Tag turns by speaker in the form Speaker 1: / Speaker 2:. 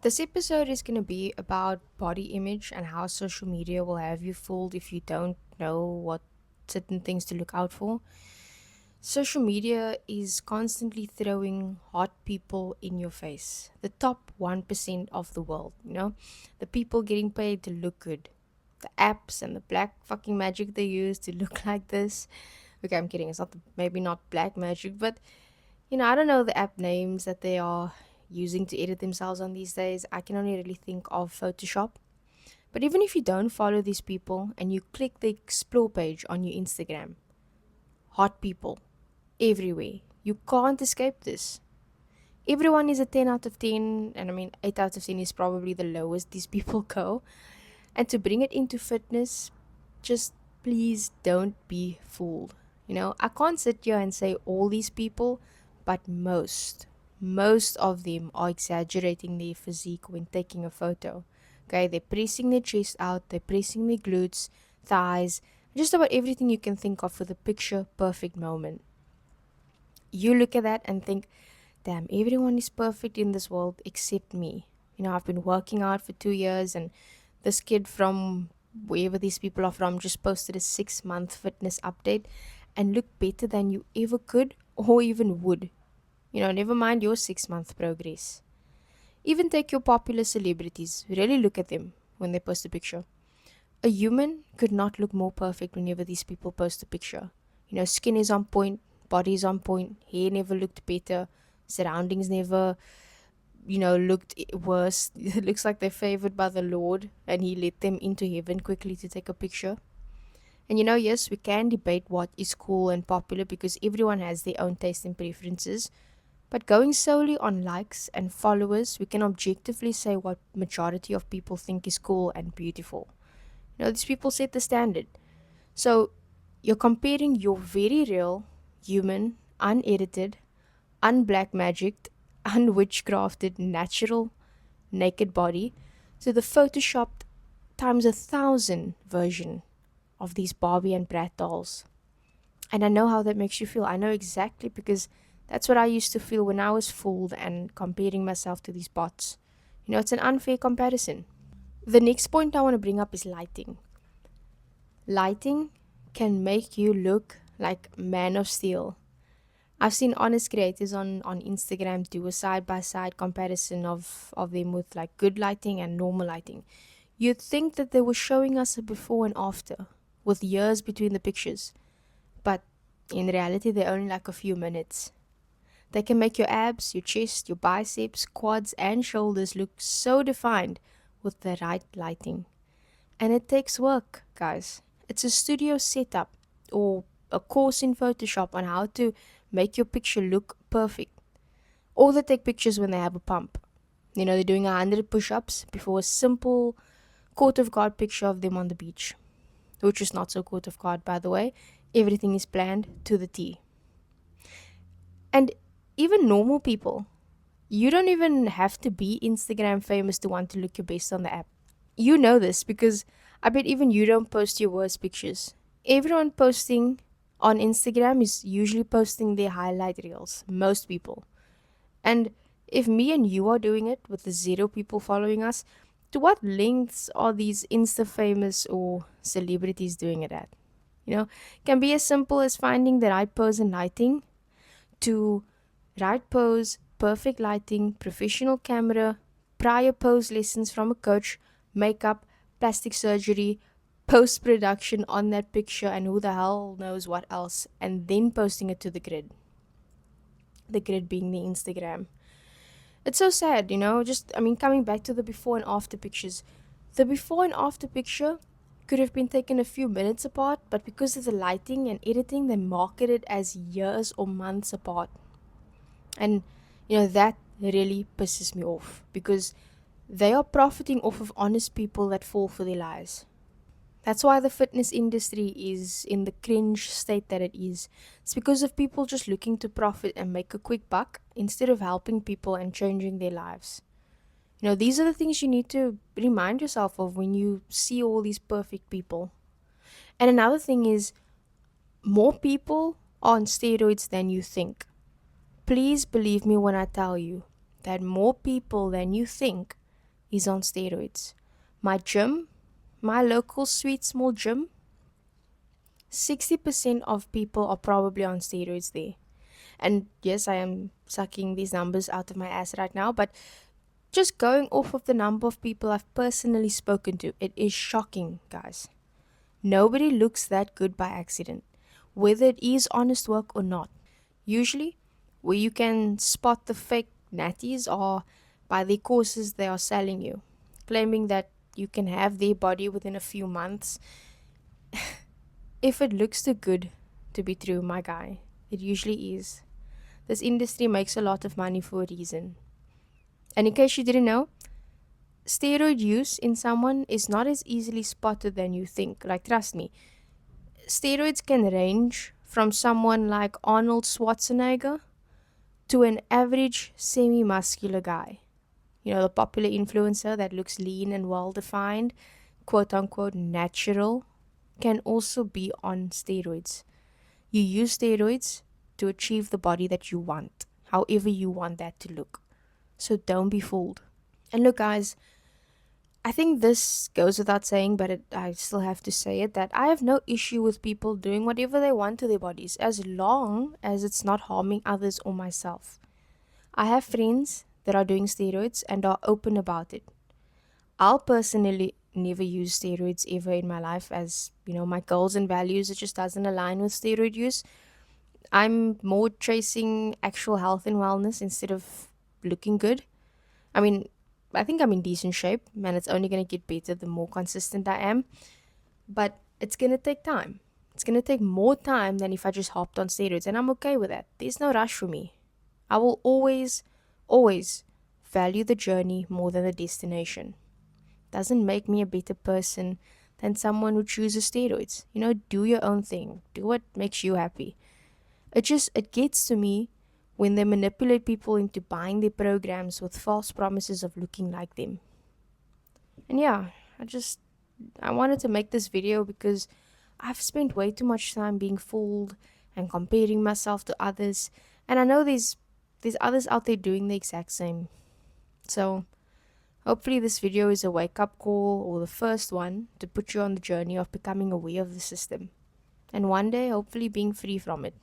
Speaker 1: This episode is going to be about body image and how social media will have you fooled if you don't know what certain things to look out for. Social media is constantly throwing hot people in your face. The top 1% of the world, the people getting paid to look good. The apps and the black fucking magic they use to look like this. Okay, I'm kidding. It's not maybe not black magic, but I don't know the app names that they are using to edit themselves on these days. I can only really think of Photoshop. But even if you don't follow these people and you click the explore page on your Instagram, hot people everywhere. You can't escape this. Everyone is a 10 out of 10, and I mean, 8 out of 10 is probably the lowest these people go. And to bring it into fitness, just please don't be fooled. I can't sit here and say all these people, but most of them are exaggerating their physique when taking a photo. Okay, they're pressing their chest out, they're pressing their glutes, thighs, just about everything you can think of for the picture perfect moment. You look at that and think, damn, everyone is perfect in this world except me. I've been working out for 2 years, and this kid from wherever these people are from just posted a 6 month fitness update and looked better than you ever could or even would. Never mind your 6 month progress. Even take your popular celebrities, really look at them when they post a picture. A human could not look more perfect whenever these people post a picture. Skin is on point, body is on point, hair never looked better, surroundings never, looked worse. It looks like they're favored by the Lord and He let them into heaven quickly to take a picture. And yes, we can debate what is cool and popular because everyone has their own taste and preferences. But going solely on likes and followers, we can objectively say what majority of people think is cool and beautiful. These people set the standard. So you're comparing your very real, human, unedited, unblack magicked, unwitchcrafted, natural, naked body to the photoshopped times 1,000 version of these Barbie and Brat dolls. And I know how that makes you feel. I know exactly because that's what I used to feel when I was fooled and comparing myself to these bots. It's an unfair comparison. The next point I want to bring up is lighting. Lighting can make you look like Man of Steel. I've seen honest creators on Instagram do a side by side comparison of them with like good lighting and normal lighting. You'd think that they were showing us a before and after, with years between the pictures. But in reality, they're only like a few minutes. They can make your abs, your chest, your biceps, quads, and shoulders look so defined with the right lighting. And it takes work, guys. It's a studio setup or a course in Photoshop on how to make your picture look perfect. Or they take pictures when they have a pump. They're doing 100 push ups before a simple court of God picture of them on the beach. Which is not so court of God, by the way. Everything is planned to the T. And even normal people, you don't even have to be Instagram famous to want to look your best on the app. You know this because I bet even you don't post your worst pictures. Everyone posting on Instagram is usually posting their highlight reels, most people. And if me and you are doing it with the 0 people following us, to what lengths are these Insta famous or celebrities doing it at? Can be as simple as finding the right pose and lighting to right pose, perfect lighting, professional camera, prior pose lessons from a coach, makeup, plastic surgery, post production on that picture, and who the hell knows what else, and then posting it to the grid. The grid being the Instagram. It's so sad, coming back to the before and after pictures. The before and after picture could have been taken a few minutes apart, but because of the lighting and editing, they market it as years or months apart. And, that really pisses me off because they are profiting off of honest people that fall for their lies. That's why the fitness industry is in the cringe state that it is. It's because of people just looking to profit and make a quick buck instead of helping people and changing their lives. These are the things you need to remind yourself of when you see all these perfect people. And another thing is, more people are on steroids than you think. Please believe me when I tell you that more people than you think is on steroids. My gym, my local sweet small gym, 60% of people are probably on steroids there. And yes, I am sucking these numbers out of my ass right now, but just going off of the number of people I've personally spoken to, it is shocking, guys. Nobody looks that good by accident, whether it is honest work or not. Usually, where you can spot the fake natties are by the courses they are selling you, claiming that you can have their body within a few months. If it looks too good to be true, my guy, it usually is. This industry makes a lot of money for a reason. And in case you didn't know, steroid use in someone is not as easily spotted than you think. Like, trust me, steroids can range from someone like Arnold Schwarzenegger to an average semi muscular guy. You know, the popular influencer that looks lean and well defined, quote unquote natural, can also be on steroids. You use steroids to achieve the body that you want, however you want that to look. So don't be fooled. And look, guys, I think this goes without saying, but I still have to say it, that I have no issue with people doing whatever they want to their bodies as long as it's not harming others or myself. I have friends that are doing steroids and are open about it. I'll personally never use steroids ever in my life, as you know, my goals and values, it just doesn't align with steroid use. I'm more chasing actual health and wellness instead of looking good. I mean, I think I'm in decent shape, and it's only going to get better the more consistent I am. But it's going to take time. It's going to take more time than if I just hopped on steroids, and I'm okay with that. There's no rush for me. I will always, always value the journey more than the destination. Doesn't make me a better person than someone who chooses steroids. You know, do your own thing. Do what makes you happy. It gets to me when they manipulate people into buying their programs with false promises of looking like them. And yeah, I wanted to make this video because I've spent way too much time being fooled and comparing myself to others, and I know there's others out there doing the exact same. So hopefully this video is a wake up call, or the first one to put you on the journey of becoming aware of the system, and one day hopefully being free from it.